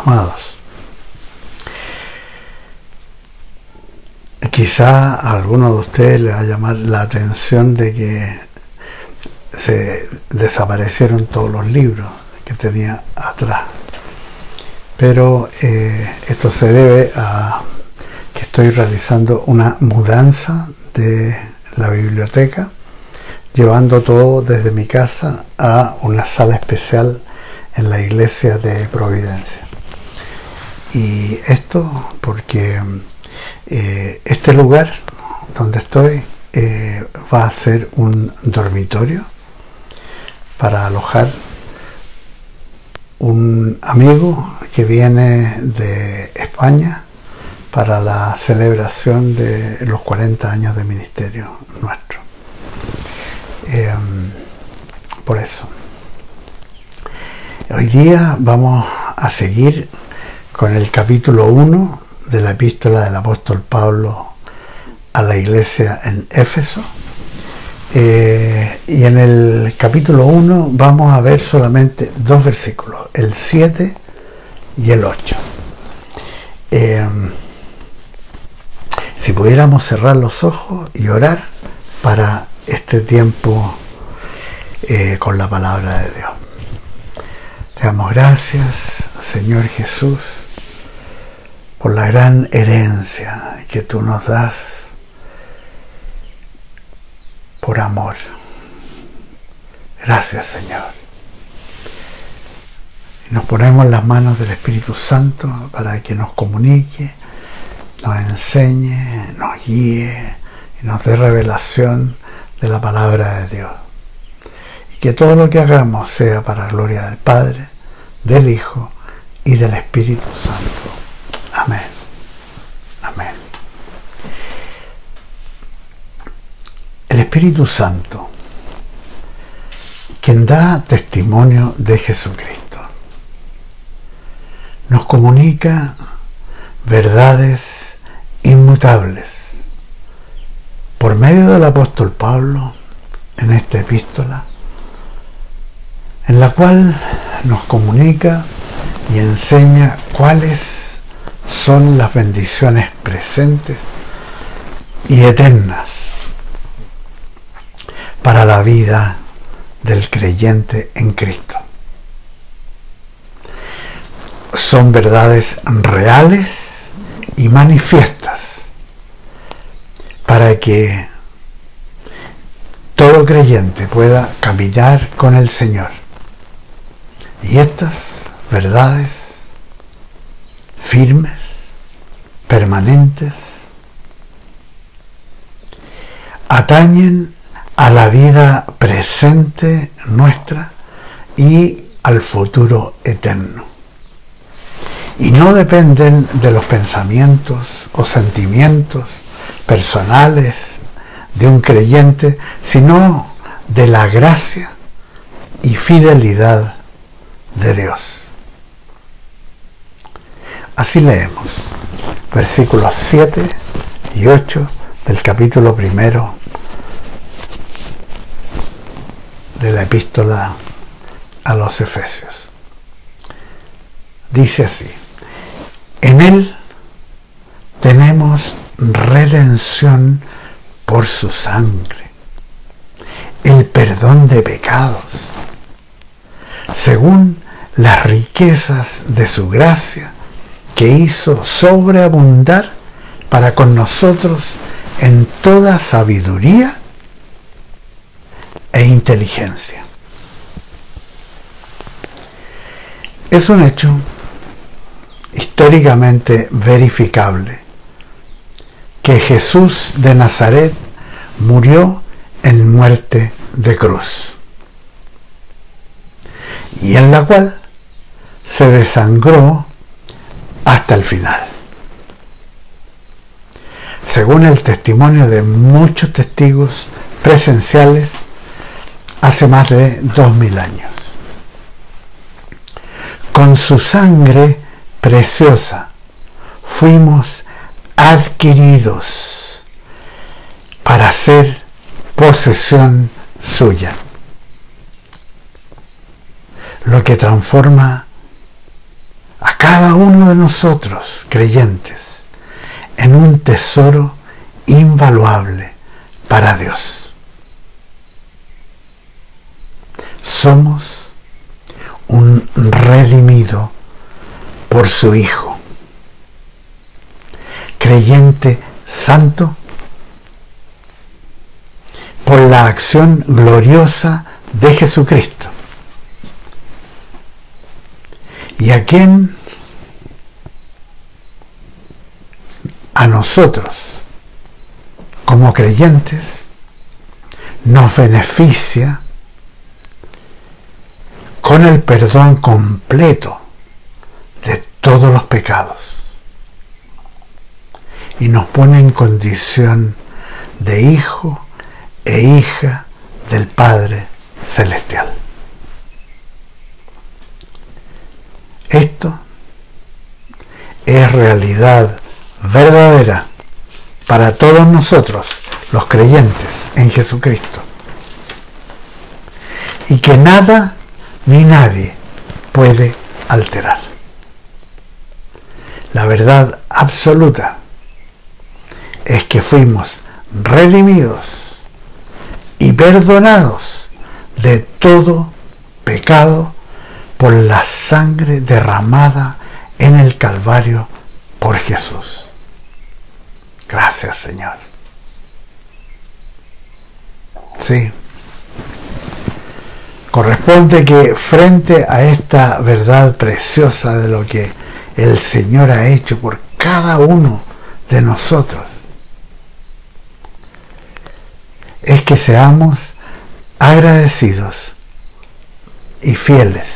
Amados, quizá a alguno de ustedes le va a llamar la atención de que se desaparecieron todos los libros que tenía atrás, pero esto se debe a que estoy realizando una mudanza de la biblioteca, llevando todo desde mi casa a una sala especial en la iglesia de Providencia. Y esto porque este lugar donde estoy va a ser un dormitorio para alojar un amigo que viene de España para la celebración de los 40 años de ministerio nuestro. Por eso. Hoy día vamos a seguir con el capítulo 1 de la epístola del apóstol Pablo a la iglesia en Éfeso. Y en el capítulo 1 vamos a ver solamente dos versículos, el 7 y el 8. Si pudiéramos cerrar los ojos y orar para este tiempo con la palabra de Dios. Te damos gracias, Señor Jesús, por la gran herencia que tú nos das por amor. Gracias, Señor. Y nos ponemos en las manos del Espíritu Santo para que nos comunique, nos enseñe, nos guíe y nos dé revelación de la palabra de Dios. Y que todo lo que hagamos sea para gloria del Padre, del Hijo y del Espíritu Santo. Amén. Amén. El Espíritu Santo, quien da testimonio de Jesucristo, nos comunica verdades inmutables por medio del apóstol Pablo en esta epístola, en la cual nos comunica y enseña cuáles son las bendiciones presentes y eternas para la vida del creyente en Cristo. Son verdades reales y manifiestas para que todo creyente pueda caminar con el Señor. Y estas verdades firmes, permanentes, atañen a la vida presente nuestra y al futuro eterno. Y no dependen de los pensamientos o sentimientos personales de un creyente, sino de la gracia y fidelidad de Dios. Así leemos versículos 7 y 8 del capítulo 1 de la epístola a los Efesios. Dice así: en él tenemos redención por su sangre, el perdón de pecados, según las riquezas de su gracia, que hizo sobreabundar para con nosotros en toda sabiduría e inteligencia. Es un hecho históricamente verificable que Jesús de Nazaret murió en muerte de cruz, y en la cual se desangró hasta el final, según el testimonio de muchos testigos presenciales hace más de 2000 años. Con su sangre preciosa fuimos adquiridos para ser posesión suya, lo que transforma a a cada uno de nosotros, creyentes, en un tesoro invaluable para Dios. Somos un redimido por su Hijo, creyente santo, por la acción gloriosa de Jesucristo, y a quien a nosotros como creyentes nos beneficia con el perdón completo de todos los pecados y nos pone en condición de hijo e hija del Padre Celestial. Esto es realidad verdadera para todos nosotros, los creyentes en Jesucristo, y que nada ni nadie puede alterar. La verdad absoluta es que fuimos redimidos y perdonados de todo pecado por la sangre derramada en el Calvario por Jesús. Gracias, Señor. Sí. Corresponde que frente a esta verdad preciosa de lo que el Señor ha hecho por cada uno de nosotros, es que seamos agradecidos y fieles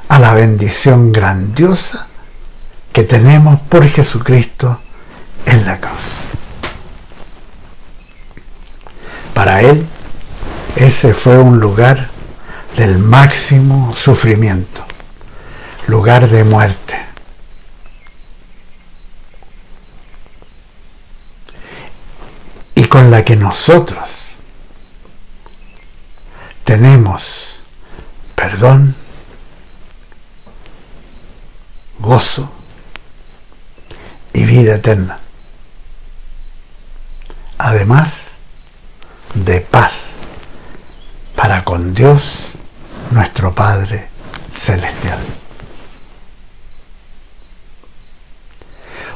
a la bendición grandiosa que tenemos por Jesucristo en la cruz. Para Él, ese fue un lugar del máximo sufrimiento, lugar de muerte. Y con la que nosotros tenemos perdón, gozo y vida eterna, además de paz para con Dios nuestro Padre Celestial.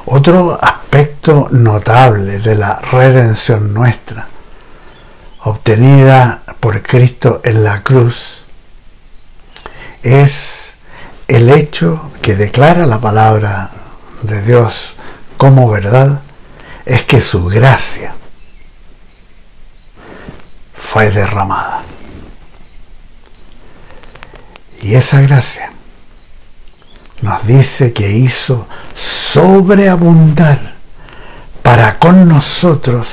Otro aspecto notable de la redención nuestra, obtenida por Cristo en la cruz, es el hecho que declara la palabra de Dios como verdad, es que su gracia fue derramada. Y esa gracia nos dice que hizo sobreabundar para con nosotros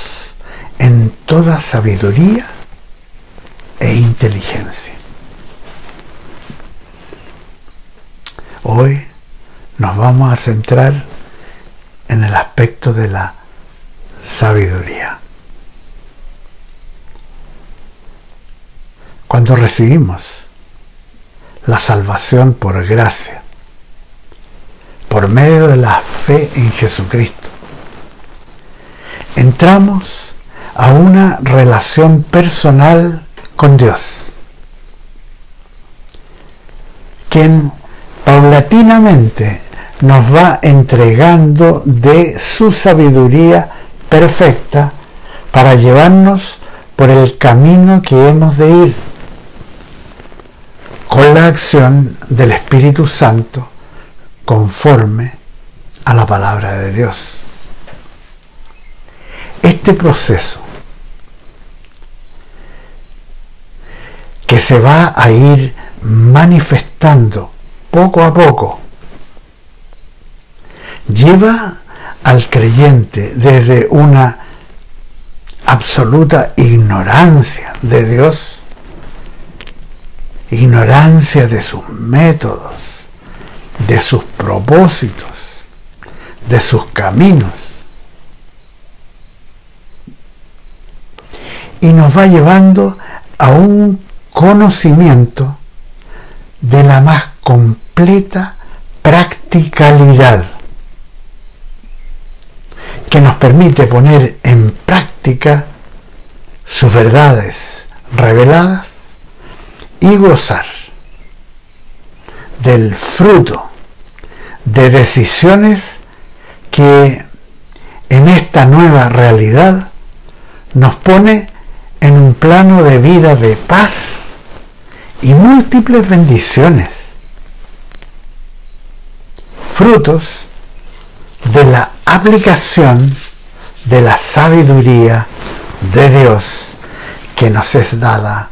en toda sabiduría e inteligencia. Hoy nos vamos a centrar en el aspecto de la sabiduría. Cuando recibimos la salvación por gracia, por medio de la fe en Jesucristo, entramos a una relación personal con Dios, quien paulatinamente nos va entregando de su sabiduría perfecta para llevarnos por el camino que hemos de ir, con la acción del Espíritu Santo conforme a la palabra de Dios. Este proceso que se va a ir manifestando poco a poco lleva al creyente desde una absoluta ignorancia de Dios, ignorancia de sus métodos, de sus propósitos, de sus caminos, y nos va llevando a un conocimiento de la más completa practicalidad, que nos permite poner en práctica sus verdades reveladas y gozar del fruto de decisiones que en esta nueva realidad nos pone en un plano de vida de paz y múltiples bendiciones, frutos de la aplicación de la sabiduría de Dios que nos es dada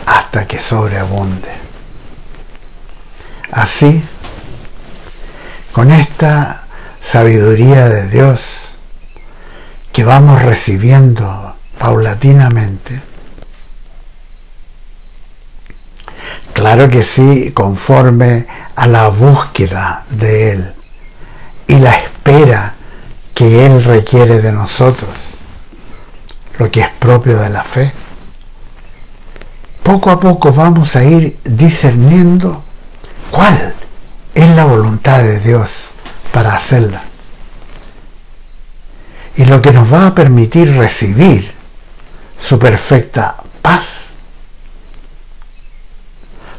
hasta que sobreabunde. Así, con esta sabiduría de Dios que vamos recibiendo paulatinamente, claro que sí, conforme a la búsqueda de Él y la espera que Él requiere de nosotros, lo que es propio de la fe, poco a poco vamos a ir discerniendo cuál es la voluntad de Dios para hacerla, y lo que nos va a permitir recibir su perfecta paz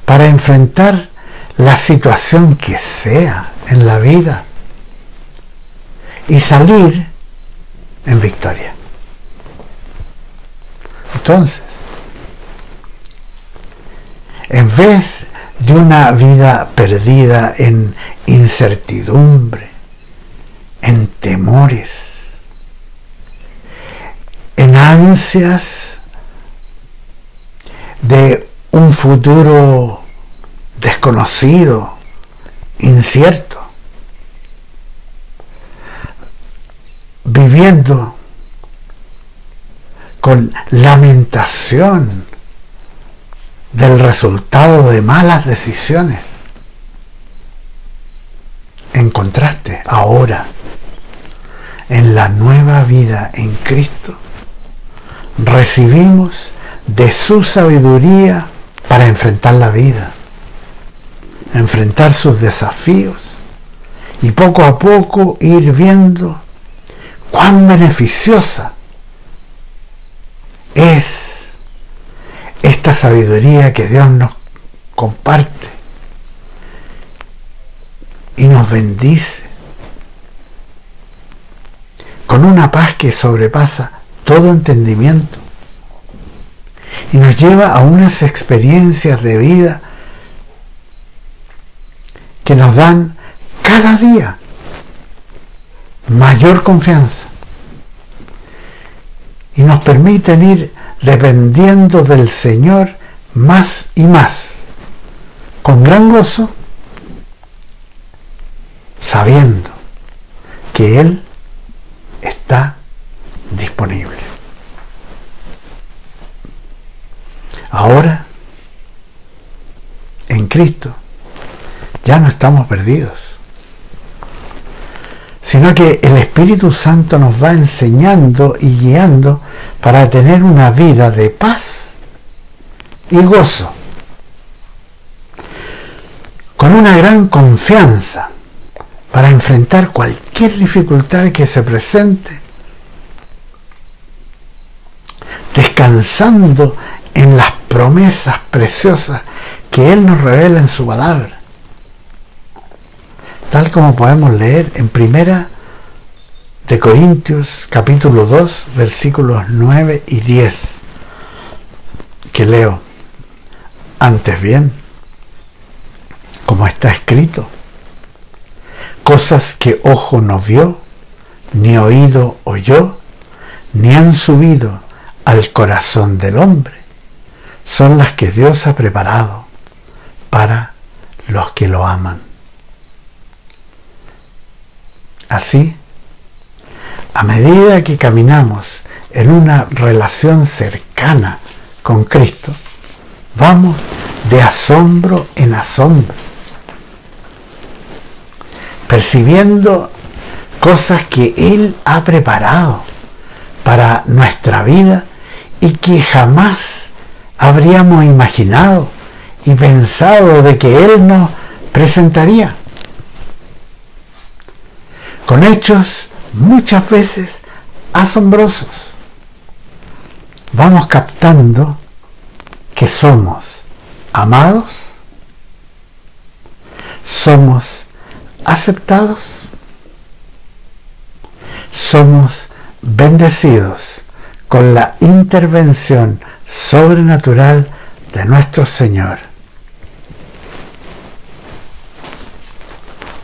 para enfrentar la situación que sea en la vida y salir en victoria. Entonces, en vez de una vida perdida en incertidumbre, en temores, en ansias de un futuro desconocido, incierto, viviendo con lamentación del resultado de malas decisiones. En contraste, ahora, en la nueva vida en Cristo, recibimos de su sabiduría para enfrentar la vida, enfrentar sus desafíos y poco a poco ir viendo cuán beneficiosa es esta sabiduría que Dios nos comparte y nos bendice con una paz que sobrepasa todo entendimiento y nos lleva a unas experiencias de vida que nos dan cada día mayor confianza y nos permiten ir dependiendo del Señor más y más, con gran gozo, sabiendo que Él está disponible. Ahora, en Cristo, ya no estamos perdidos, sino que el Espíritu Santo nos va enseñando y guiando para tener una vida de paz y gozo, con una gran confianza para enfrentar cualquier dificultad que se presente, descansando en las promesas preciosas que Él nos revela en su palabra, tal como podemos leer en 1 de Corintios capítulo 2 versículos 9 y 10, que leo: antes bien, como está escrito, cosas que ojo no vio, ni oído oyó, ni han subido al corazón del hombre, son las que Dios ha preparado para los que lo aman. Así, a medida que caminamos en una relación cercana con Cristo, vamos de asombro en asombro, percibiendo cosas que Él ha preparado para nuestra vida y que jamás habríamos imaginado y pensado de que Él nos presentaría, con hechos muchas veces asombrosos. Vamos captando que somos amados, somos aceptados, somos bendecidos con la intervención sobrenatural de nuestro Señor.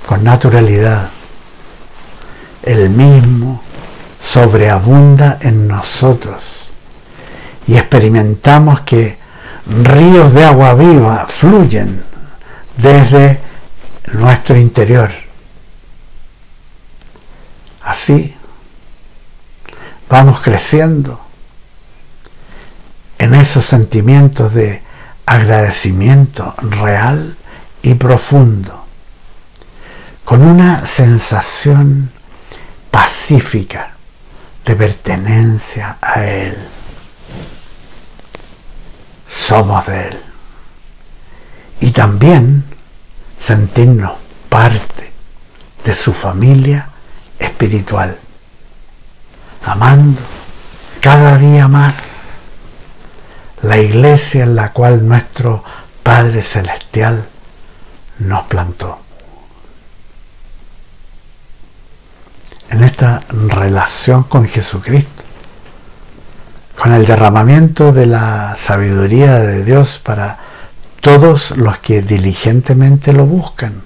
Con naturalidad, Él mismo sobreabunda en nosotros y experimentamos que ríos de agua viva fluyen desde nuestro interior. Así vamos creciendo en esos sentimientos de agradecimiento real y profundo, con una sensación pacífica de pertenencia a Él. Somos de Él. Y también sentirnos parte de su familia espiritual, amando cada día más la iglesia en la cual nuestro Padre Celestial nos plantó. En esta relación con Jesucristo, con el derramamiento de la sabiduría de Dios para todos los que diligentemente lo buscan,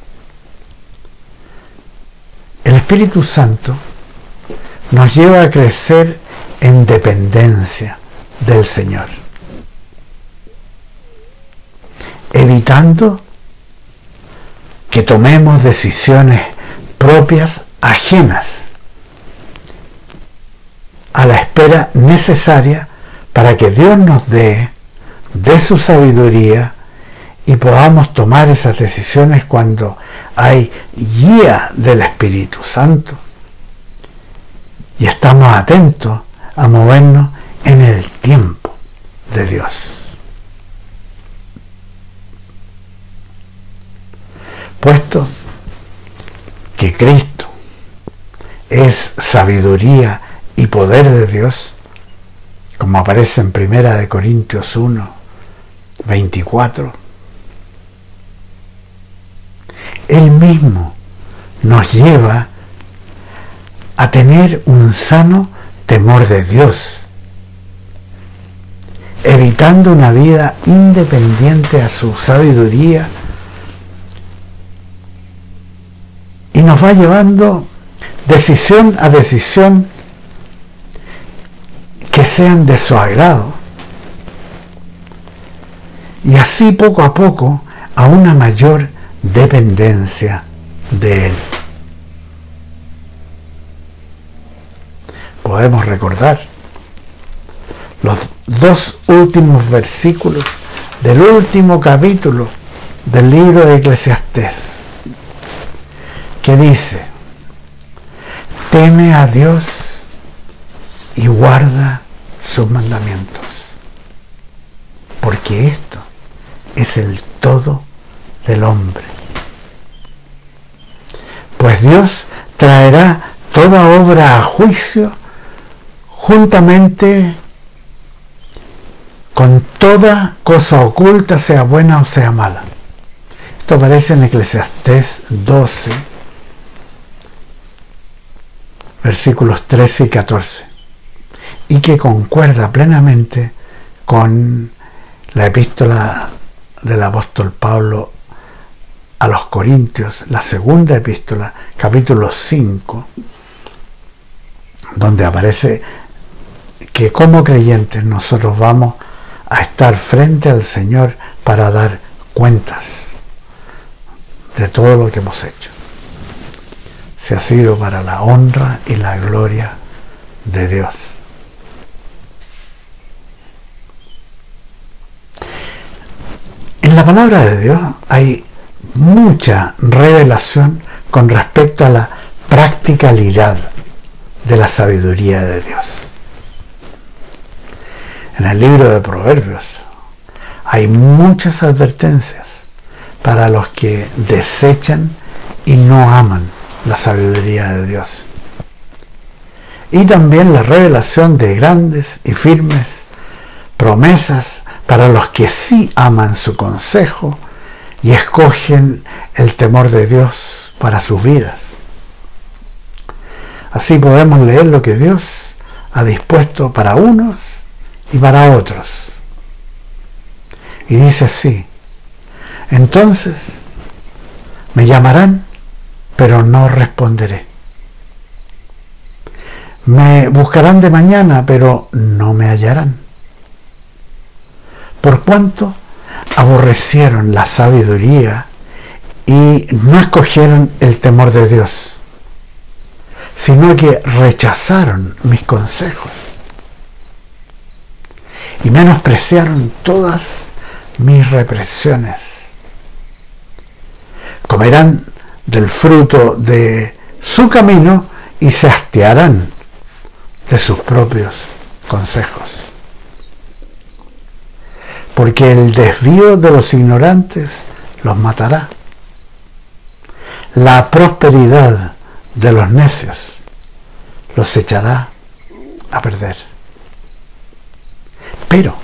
el Espíritu Santo nos lleva a crecer en dependencia del Señor, evitando que tomemos decisiones propias ajenas a la espera necesaria para que Dios nos dé de su sabiduría y podamos tomar esas decisiones cuando hay guía del Espíritu Santo y estamos atentos a movernos en el tiempo de Dios. Puesto que Cristo es sabiduría y poder de Dios, como aparece en 1 Corintios 1, 24, Él mismo nos lleva a tener un sano temor de Dios, evitando una vida independiente a su sabiduría, y nos va llevando decisión a decisión que sean de su agrado, y así poco a poco a una mayor dependencia de Él. Podemos recordar los dos últimos versículos del último capítulo del libro de Eclesiastés, que dice: teme a Dios y guarda sus mandamientos, porque esto es el todo del hombre. Pues Dios traerá toda obra a juicio juntamente con toda cosa oculta, sea buena o sea mala. Esto aparece en Eclesiastés 12, versículos 13 y 14, y que concuerda plenamente con la epístola del apóstol Pablo a los Corintios, la segunda epístola, capítulo 5, donde aparece que como creyentes nosotros vamos a estar frente al Señor para dar cuentas de todo lo que hemos hecho, si ha sido para la honra y la gloria de Dios. En la palabra de Dios hay mucha revelación con respecto a la practicalidad de la sabiduría de Dios. En el libro de Proverbios hay muchas advertencias para los que desechan y no aman la sabiduría de Dios. Y también la revelación de grandes y firmes promesas para los que sí aman su consejo y escogen el temor de Dios para sus vidas. Así podemos leer lo que Dios ha dispuesto para unos y para otros. Y dice así: entonces me llamarán, pero no responderé. Me buscarán de mañana, pero no me hallarán. Por cuanto aborrecieron la sabiduría y no escogieron el temor de Dios, sino que rechazaron mis consejos y menospreciaron todas mis represiones. Comerán del fruto de su camino y se hastiarán de sus propios consejos. Porque el desvío de los ignorantes los matará. La prosperidad de los necios los echará a perder. Pero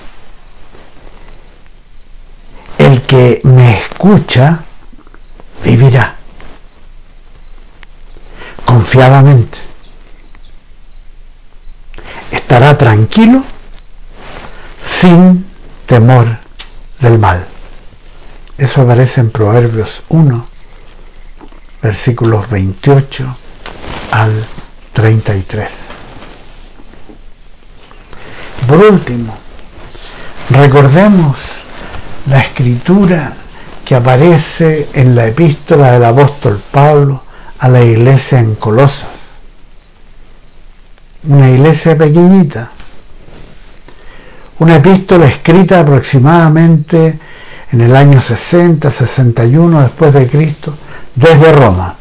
el que me escucha vivirá confiadamente. Estará tranquilo sin temor del mal. Eso aparece en Proverbios 1, versículos 28 al 33. Por último, recordemos la escritura que aparece en la epístola del apóstol Pablo a la iglesia en Colosas. Una iglesia pequeñita. Una epístola escrita aproximadamente en el año 60-61 después de Cristo, desde Roma,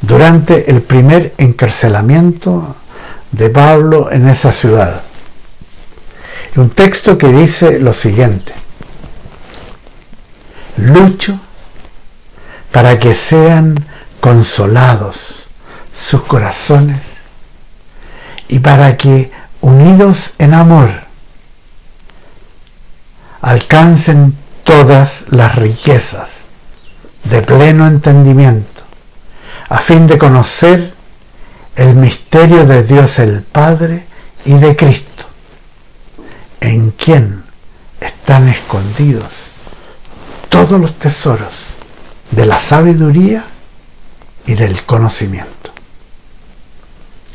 durante el primer encarcelamiento de Pablo en esa ciudad. Un texto que dice lo siguiente: lucho para que sean consolados sus corazones y para que, unidos en amor, alcancen todas las riquezas de pleno entendimiento, a fin de conocer el misterio de Dios el Padre y de Cristo, en quien están escondidos todos los tesoros de la sabiduría y del conocimiento.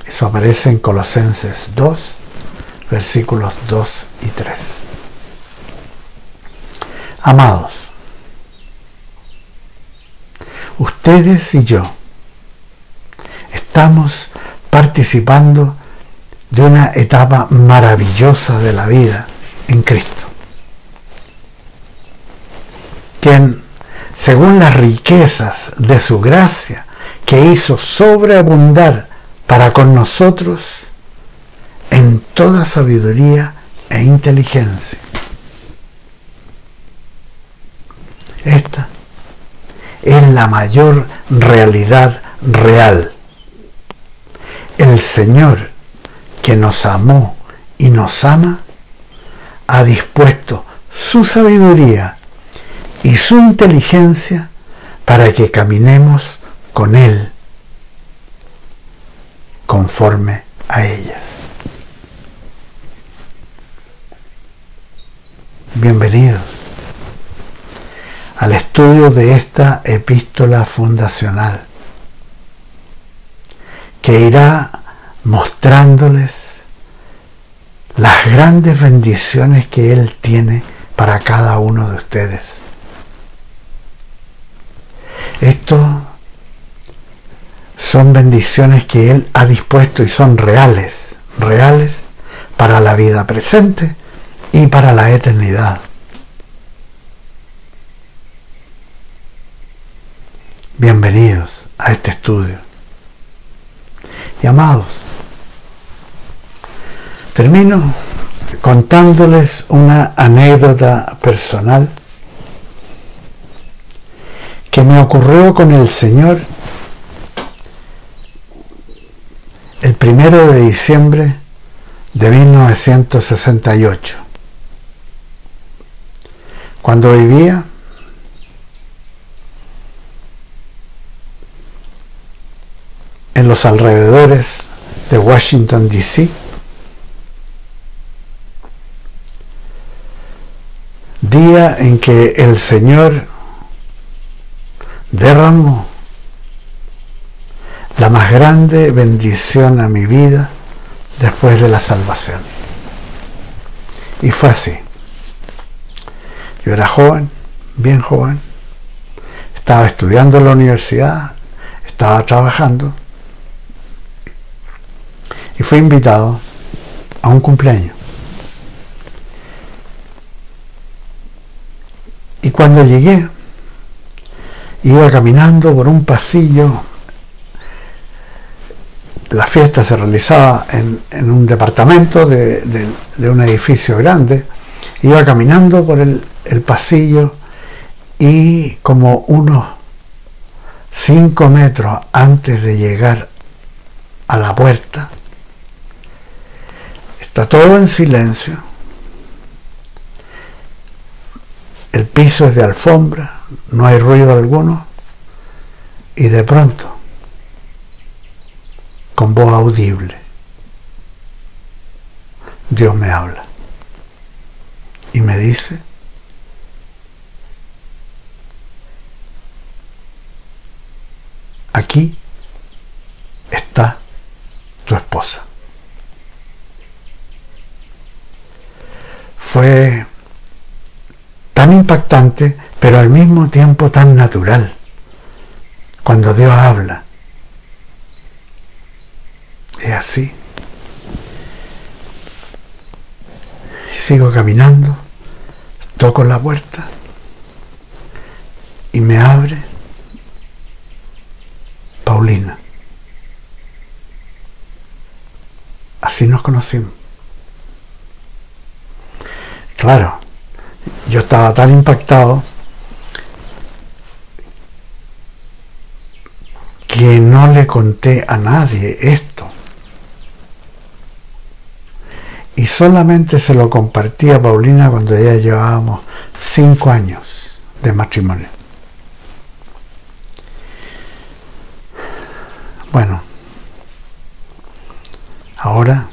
Eso aparece en Colosenses 2, versículos 2 y 3. Amados, ustedes y yo estamos participando de una etapa maravillosa de la vida en Cristo, quien, según las riquezas de su gracia, que hizo sobreabundar para con nosotros en toda sabiduría e inteligencia. Esta es la mayor realidad real. El Señor, que nos amó y nos ama, ha dispuesto su sabiduría y su inteligencia para que caminemos con Él conforme a ellas. Bienvenidos al estudio de esta epístola fundacional, que irá mostrándoles las grandes bendiciones que Él tiene para cada uno de ustedes. Esto son bendiciones que Él ha dispuesto y son reales para la vida presente y para la eternidad. Bienvenidos a este estudio. Y amados, termino contándoles una anécdota personal que me ocurrió con el Señor el 1 de diciembre de 1968, cuando vivía en los alrededores de Washington, D.C., día en que el Señor derramó la más grande bendición a mi vida después de la salvación. Y fue así. Yo era joven, bien joven, estaba estudiando en la universidad, estaba trabajando y fui invitado a un cumpleaños. Y cuando llegué, iba caminando por un pasillo. La fiesta se realizaba en un departamento de un edificio grande. Iba caminando por el pasillo y como unos 5 metros antes de llegar a la puerta, está todo en silencio. El piso es de alfombra, no hay ruido alguno, y de pronto, con voz audible, Dios me habla y me dice: aquí está tu esposa. Fue tan impactante, pero al mismo tiempo tan natural, cuando Dios habla. Es así. Sigo caminando, toco la puerta y me abre Paulina. Así nos conocimos. Claro, yo estaba tan impactado que no le conté a nadie esto. Y solamente se lo compartí a Paulina cuando ya llevábamos 5 años de matrimonio. Bueno, ahora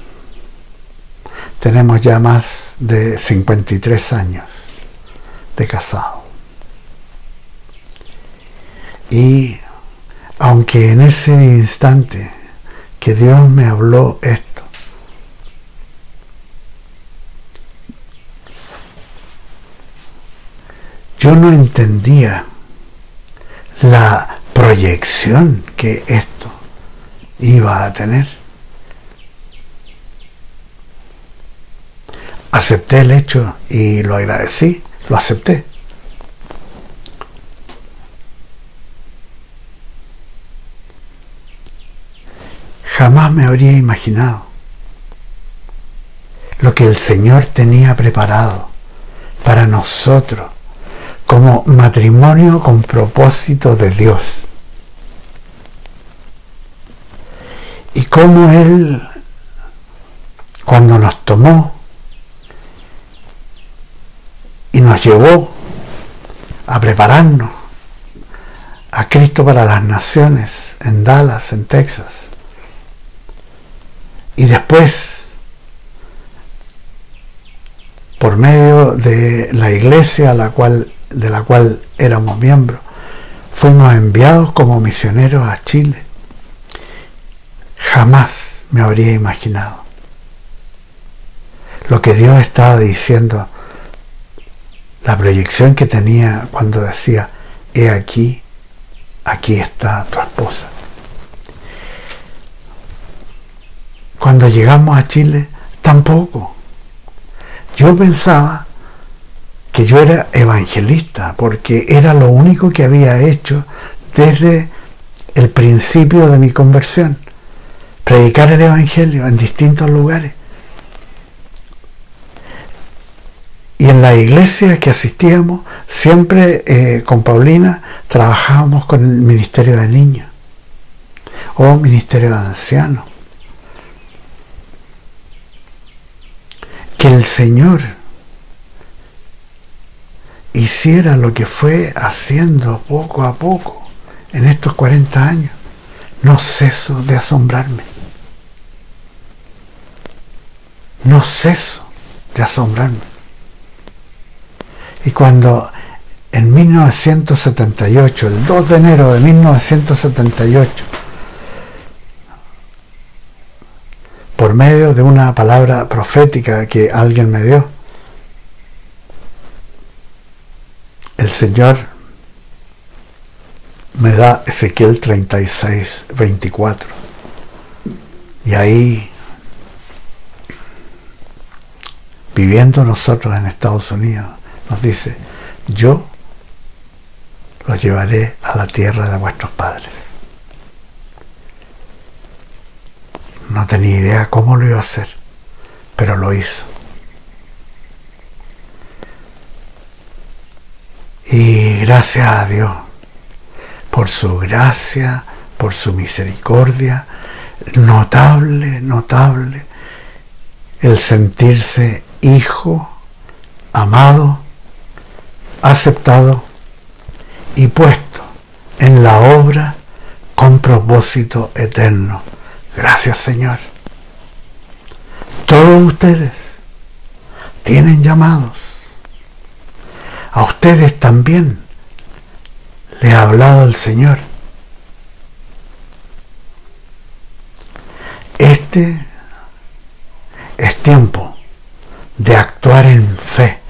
tenemos ya más de 53 años de casado. Y aunque en ese instante que Dios me habló esto, yo no entendía la proyección que esto iba a tener. Acepté el hecho y lo agradecí, lo acepté. Jamás me habría imaginado lo que el Señor tenía preparado para nosotros como matrimonio con propósito de Dios. Y cómo Él, cuando nos tomó y nos llevó a prepararnos a Cristo para las Naciones en Dallas, en Texas, y después, por medio de la iglesia de la cual éramos miembros, fuimos enviados como misioneros a Chile. Jamás me habría imaginado lo que Dios estaba diciendo, la proyección que tenía cuando decía: he aquí, aquí está tu esposa. Cuando llegamos a Chile, tampoco. Yo pensaba que yo era evangelista, porque era lo único que había hecho desde el principio de mi conversión: predicar el evangelio en distintos lugares. Y en la iglesia que asistíamos, siempre con Paulina trabajábamos con el ministerio de niños o ministerio de ancianos. Que el Señor hiciera lo que fue haciendo poco a poco en estos 40 años. No ceso de asombrarme. No ceso de asombrarme. Y cuando en 1978, el 2 de enero de 1978, por medio de una palabra profética que alguien me dio, el Señor me da Ezequiel 36, 24. Y ahí, viviendo nosotros en Estados Unidos, nos dice: yo los llevaré a la tierra de vuestros padres. No tenía idea cómo lo iba a hacer, pero lo hizo. Y gracias a Dios, por su gracia, por su misericordia, notable, notable, el sentirse hijo, amado, aceptado y puesto en la obra con propósito eterno. Gracias, Señor. Todos ustedes tienen llamados. A ustedes también les ha hablado el Señor. Este es tiempo de actuar en fe,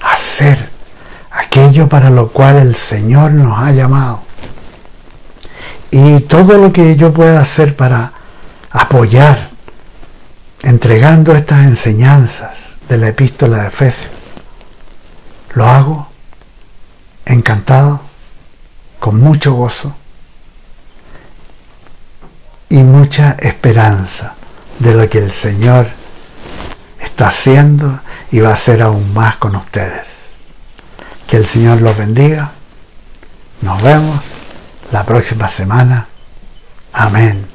hacer aquello para lo cual el Señor nos ha llamado. Y todo lo que yo pueda hacer para apoyar, entregando estas enseñanzas de la epístola de Efesios, lo hago encantado, con mucho gozo y mucha esperanza de lo que el Señor está haciendo y va a hacer aún más con ustedes. Que el Señor los bendiga. Nos vemos la próxima semana. Amén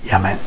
y amén.